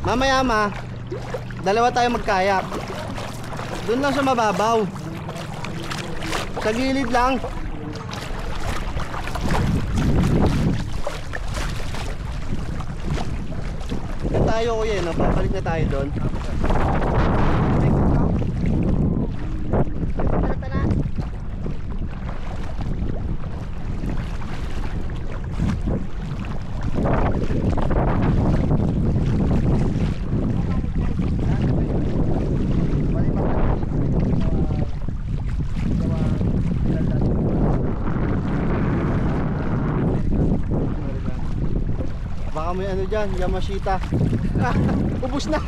Mamaya dalawa tayo magkayak. Doon lang sa mababaw. Sa gilid lang. Yan tayo kuya, no? Papalik na tayo doon. Baka may ano dyan, Yamashita. Ubus na.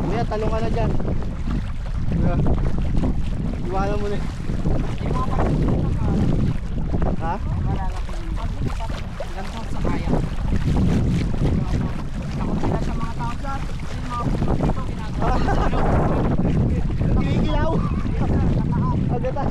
Kuya, talong ka na dyan. Iwanan mo na. Ha? Kikilaw. Agad.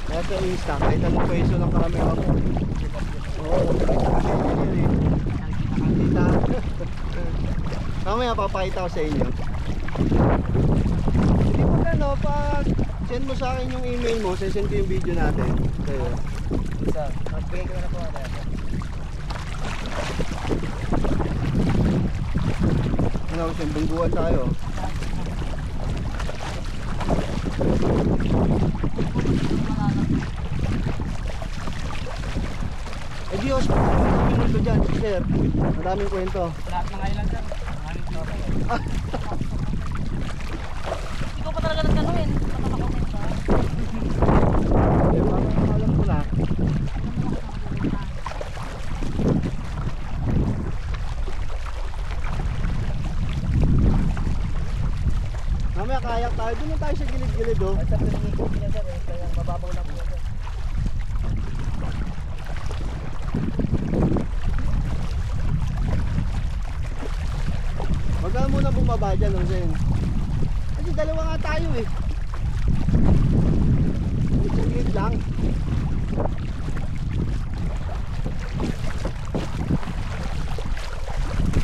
Nasa Insta, kahit anong peso ng karamihan mo. Oo. Kita. Mamaya papakita ko sa inyo. Hindi mo gano, pag send mo sa akin yung email mo, send ko yung video natin. Sa'yo. Isa, magbigay ko na po natin. Ano, bungguan tayo. Eh Diyos, minuto dyan, sir. Maraming kwento. Lahat ng island sir. Ikaw pa talaga nagkanuin. Eh, parang alam ko na. Mamaya kayak tayo. Doon na tayo sa gilid-gilid oh. Ay sir, pinigil niya sir. Kaya mababaw lang po yan sir. Wag ka muna bumaba dyan, Rosen. Kasi dalawa nga tayo eh. Gilid lang.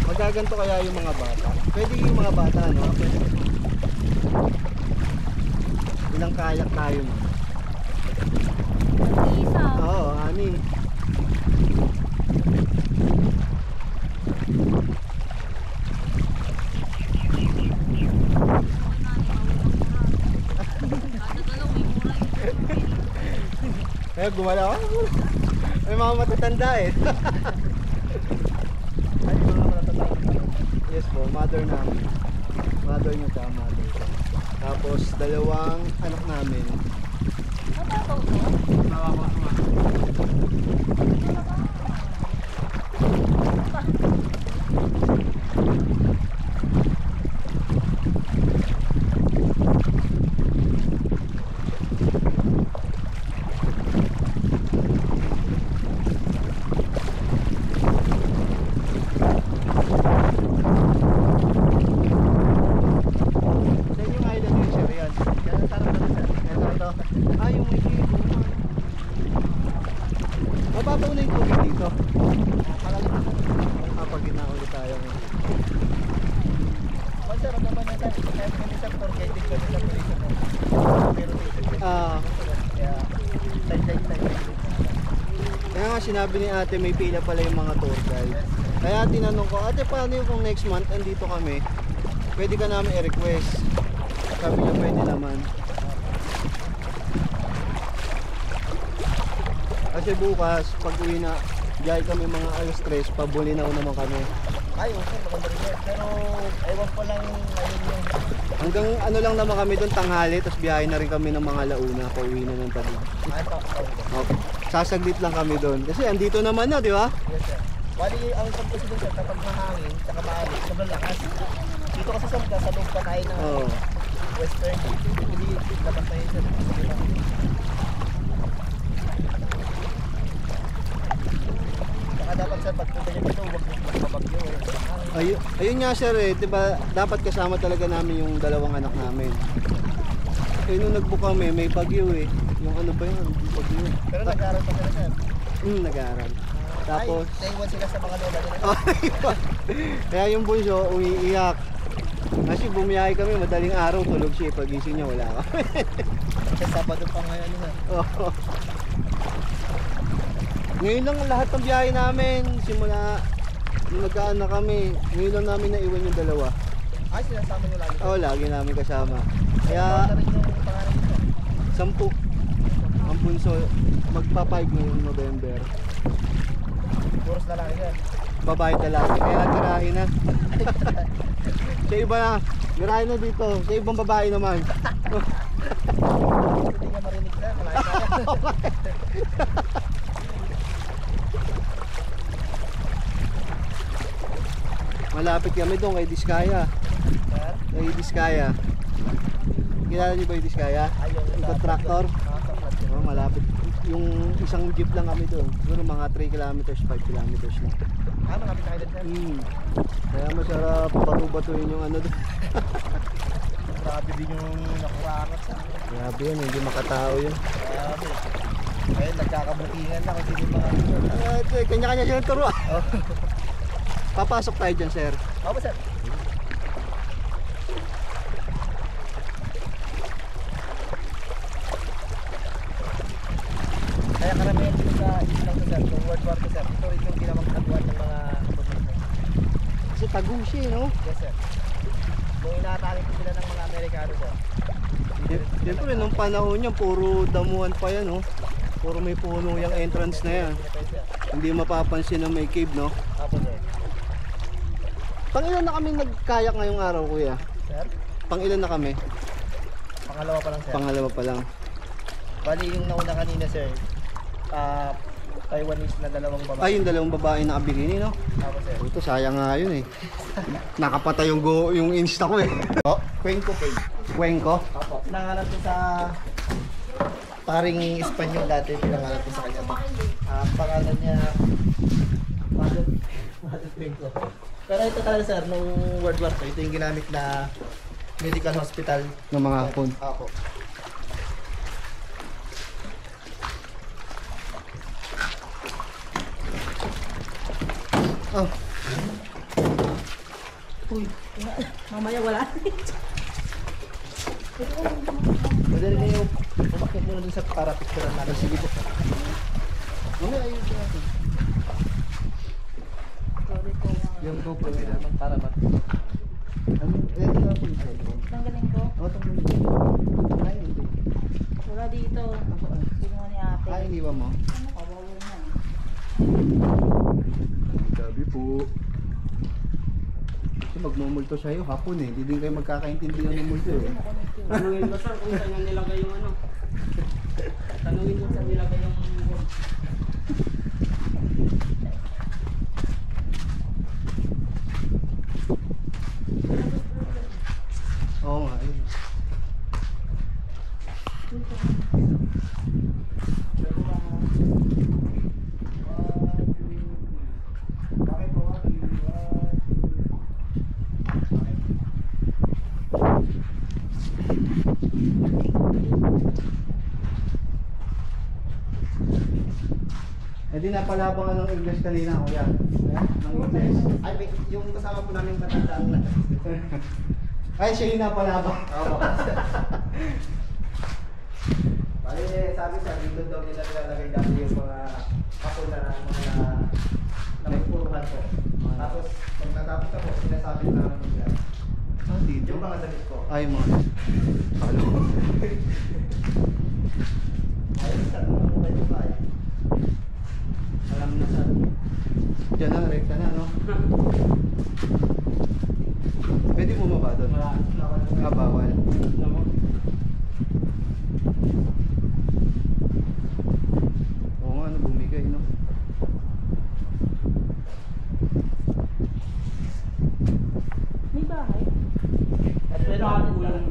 Magaganto kaya yung mga bata. Pwede yung mga bata, no? Pwede. Ilang kayak tayo mo? Isa. Oo, ani. Eh, gumala ako. May mga matatanda eh. Ay, mga matatanda. Yes po, mother namin. Mother niya ka, mother ko. Tapos dalawang anak namin. Matataw to? Mawawa ko man. Mababaw na yung tubig dito. Pag ginahuli tayo. Sir, ano naman natin? Kahit kami sa forgetting kami sa turismo. Pero dito. Kaya, side. Kaya nga sinabi ni ate may pila pala yung mga tour guide. Kaya tinanong ko, ate paano yung kung next month andito kami? Pwede ka namin i-request. Sabi niya pwede naman. Kasi bukas, pag uwi na, biyahe kami mga alas 3, pabulinaw naman kami. Ay, okay, maganda rin yan. Pero, ewan ko lang, ayun yung... Hanggang ano lang naman kami doon tanghali, tapos biyahe na rin kami ng mga launa, pauwi na ng tabi. Ay, Okay. Sasaglit lang kami doon. Kasi andito naman na, di ba? yes, sir. Bali, ang pagpusin doon, sir, kapag mahangin, saka maalit, sobrang lakas. Dito kasi sir, sa loob pa tayo na... Oo. Western. Hindi, labas na yun sir. Sige lang. Saka dapat sir, pagpunta nyo dito, huwag magbabagyo eh. Ayun nga sir eh, diba dapat kasama talaga namin yung dalawang anak namin. Eh nung nag-book kami, may bagyo eh. Yung ano ba yun? Bagyo. Pero nag-aaral pa sila sir. Nag-aaral. Tapos, Ay, naiwan sila sa mga lola nila. kaya yung bunso umiiyak. Kasi bumiyahe kami, madaling araw, tulog siya. Pagising niya, wala kami. Kasi Sabado pa ngayon sir. Oo. Ngayon lang lahat ng biyahe namin, simula nung nagkaan na kami, ngayon lang namin naiwan yung dalawa. Ay, sinasama nyo lagi. Oo, lagi namin kasama. Kaya, Kaya, na rin yung pangalan nyo. 10 ang bunso, magpa-5 ngayong November. Puros na lang sir. Babae talaga, kaya garahe na. Sa iba na, garahe na dito, sa ibang babae naman. Hindi nga marinig sir. Malayo tayo. Malapit kami doon kay Diskaya. Sir? Kay Diskaya. Kilala niyo ba yung Diskaya? Ayun. Yung tractor? Sa tractor. Oh, malapit. Yung isang jeep lang kami doon. Siguro mga 3 kilometers, 5 kilometers lang. Ah, malapit tayo din sir. Kaya masarap bato-batuin yung ano doon. Grabe din yung nakurarat sir. Grabe yun, hindi makatao yun. Grabe. Ayun, nagkakabukingan na kasi yung mga Kanya-kanya siya ng turo. Oh. Papasok tayo dyan, sir. Opo sir. Kaya karamihan dito sa islang to sir, yung World War to sir, ito rin yung ginawang taguan ng mga komunista. Kasi tago siya, no? Yes sir. Nung inaatake ko sila ng mga Amerikano sir. Siyempre, nung panahon niya, puro damuhan pa yan, no? Puro may puno yung entrance na yan. Hindi mapapansin na may cave, no? Opo sir. Pangilan na kami nagkayak ngayong araw, kuya? Sir, Pangilan na kami? pangalawa pa lang sir. Pangalawa pa lang. Bali yung nauna kanina sir, Taiwanese na dalawang babae. Ay, yung dalawang babae na kabigini, no? Opo sir. Ito, sayang nga yun, eh. Nakapatay yung Insta ko, eh. Oh, Cuenco page. Cuenco? Opo. Pinangalan ko sa paring Espanyol dati, pinangalan ko sa kanya. Pangalan niya Father Cuenco. Pero ito talaga sir, nung World War II, ito yung ginamit na medical hospital. Ng mga hapon. Opo. Oh. Uy, mamaya wala. Madali na yung umakit muna dun sa para picturean natin. Sige po. Mamaya, ayun siya natin. Sorry po. Yung GoPro Pwede nila. naman para mat. Ano? Ito na po yung cellphone. Tanggalin ko. Oo, tanggalin. Ay, hindi. Wala dito. Kinuha ni ate. Ay, iniwan mo? Ano ka? Bawal na. Gabi po. Kasi magmumulto sa'yo hapon eh. Hindi din kayo magkakaintindihan ng multo eh. Tanungin mo sir kung saan nila kayong ano. Tanungin mo saan nila kayong Oo nga, ayun. Eh di napalabangan ng English kanina, kuya. Ng English. Ay, yung kasama po namin matandaan na. Ay, siya yung napalabang. Oo. Bali, sabi sa dito daw nila nilalagay dati yung mga ako na mga napupuruhan ko. Tapos, pag natapos ako, sinasabi na namin nila. Ah, dito? Yung mga damit ko. Ay, mga. Halo. Ayun, sa mga mobile ko ba eh. Alam na sa. Diyan na, rekta na, no? Pwede mo maba doon? Ah, bawal. Oo nga, ano, bumigay, no? May bahay. At meron ako yung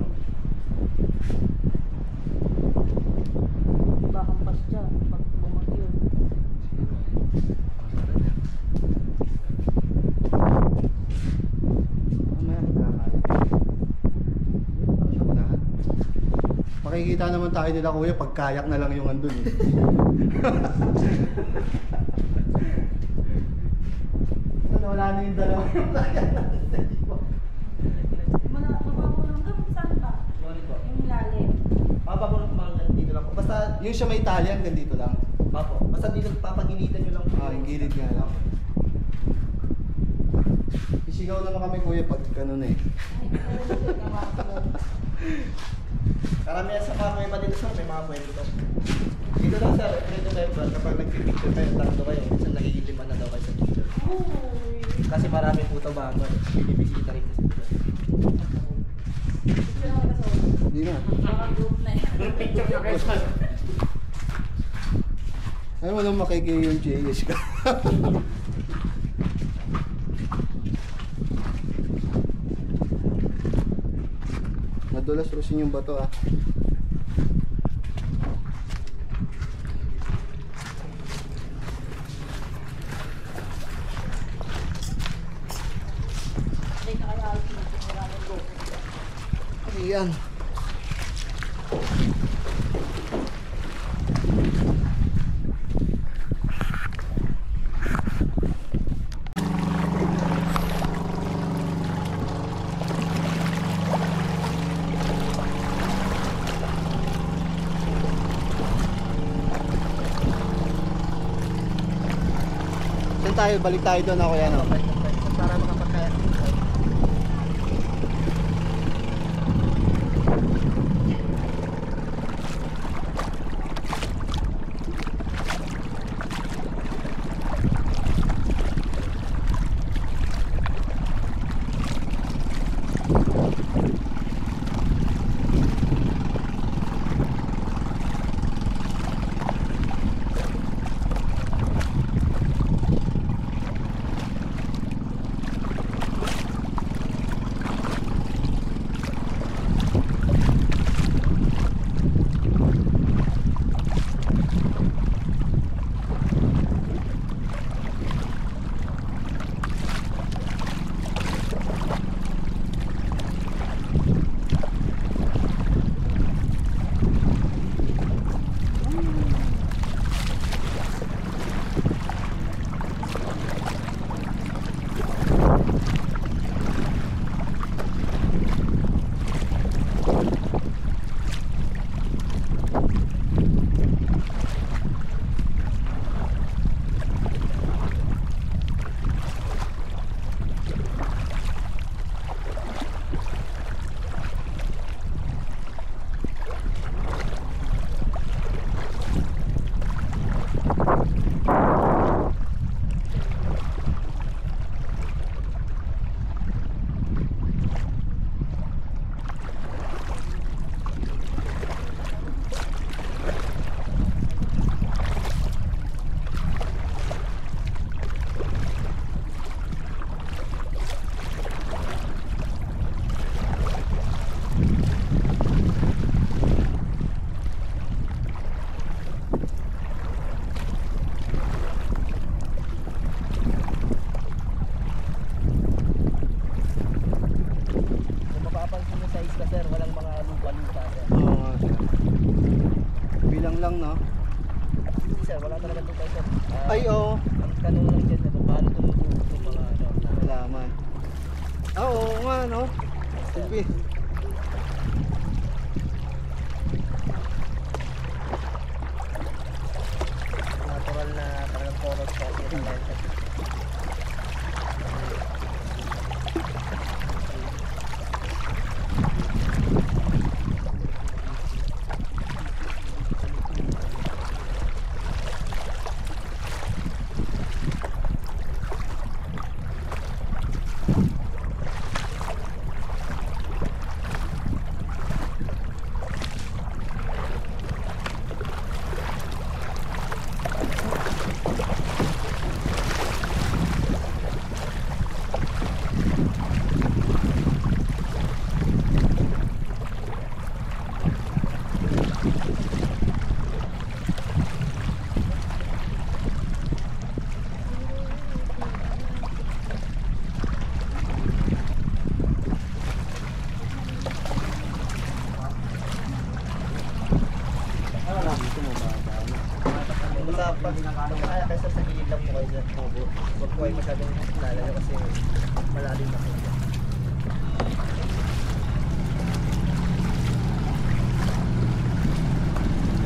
makikita naman tayo nila kuya pag kayak na lang yung andun eh. Wala na yung dalawa yung kayak natin. Mababaw lang ka, saan ba? Sorry po. Yung ilalim. Papago lang mga dito lang po. Basta, Yung siya may tali hanggang dito lang. papo. Basta dito papagilitan nyo lang po. Ah, yung gilid nga lang. Isigaw naman kami kuya pag ganun eh. Karamihan sa mga kuweba dito sir, may mga kwento. Dito lang sir, every November, kapag nagpipicture kayo, tatlo kayo, minsan nahihiliman na daw kayo sa picture. Kasi marami po ito bago, binibisita rin kasi dito. Hindi na. Naka-group na eh. Picture na kayo sa... Ayaw mo lang makikay yung JS ka. Madulas rusin yung bato ah. Hindi na kaya ako pinagsimula ng group. Ayan. Saan tayo? Balik tayo doon ako yan. Para makapagkaya. lang, no? Hindi sir, wala talaga itong sir. Ay, oo. Ang tanong lang dyan, kung paano tumutubo itong mga ano. Halaman. Ah, oo nga, no? Sige. Natural na talagang forest kasi yung lensas. kayo dyan. Huwag po kayo masyadong lalayo kasi malalim na kayo.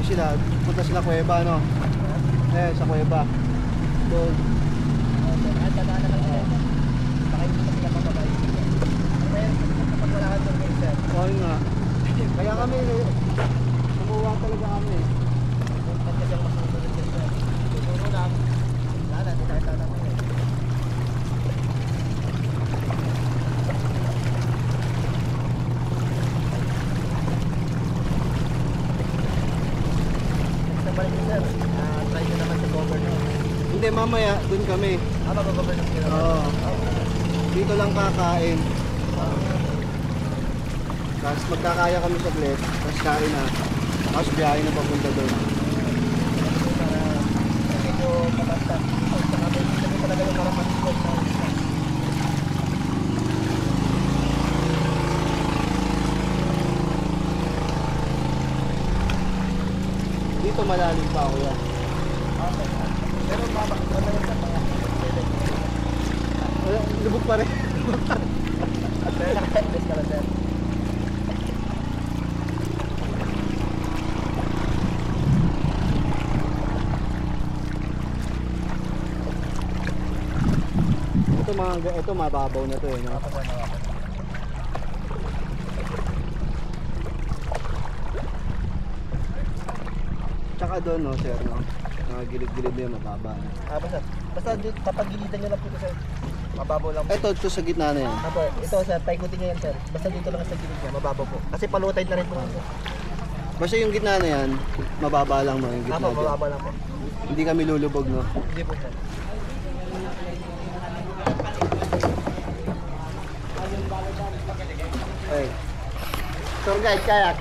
Sila, punta sila kuweba, no? Sa kuweba. Doon. At dadaan na lang sila. Baka hindi na sila mababay. Pero kapag wala ka doon kayo, sir. Oo nga. Kaya kami, kumuha talaga kami. Kung kasi ang masusunod dyan, sir. Siguro lang. Wala na, hindi tayo tatanong yun. Next na balik nyo, sir. Try nyo naman sa cover nyo. Hindi, mamaya, doon kami. Mag-cover nyo sila. Oo. Dito lang kakain. Tapos magkakaya kami saglit. Tapos kain na. Tapos biyahe na papunta doon. Para medyo mabasta. Saka medyo talaga yung karapan ko. Dito malalim pa ako yan. Pero mabakit na lang sa mga Wala, lubog pa rin. pero naka-invest naman, sir. Ito mababaw na to eh. No? Tsaka doon no, sir, no? Mga gilid-gilid na yun, mababa. Basta dito, papagilitan nyo lang po ito, sir. Mababaw lang po. Ito sa gitna na yan. Ito, sir, paikutin nyo yan, sir. Basta dito lang sa gilid niya, mababaw po. Kasi palutay na rin po. Sir. Basta yung gitna na yan, mababa lang mo yung gitna dyan. Mababaw lang po. Hindi kami lulubog, no? Hindi po, sir. Hey. Tour guide, kayak.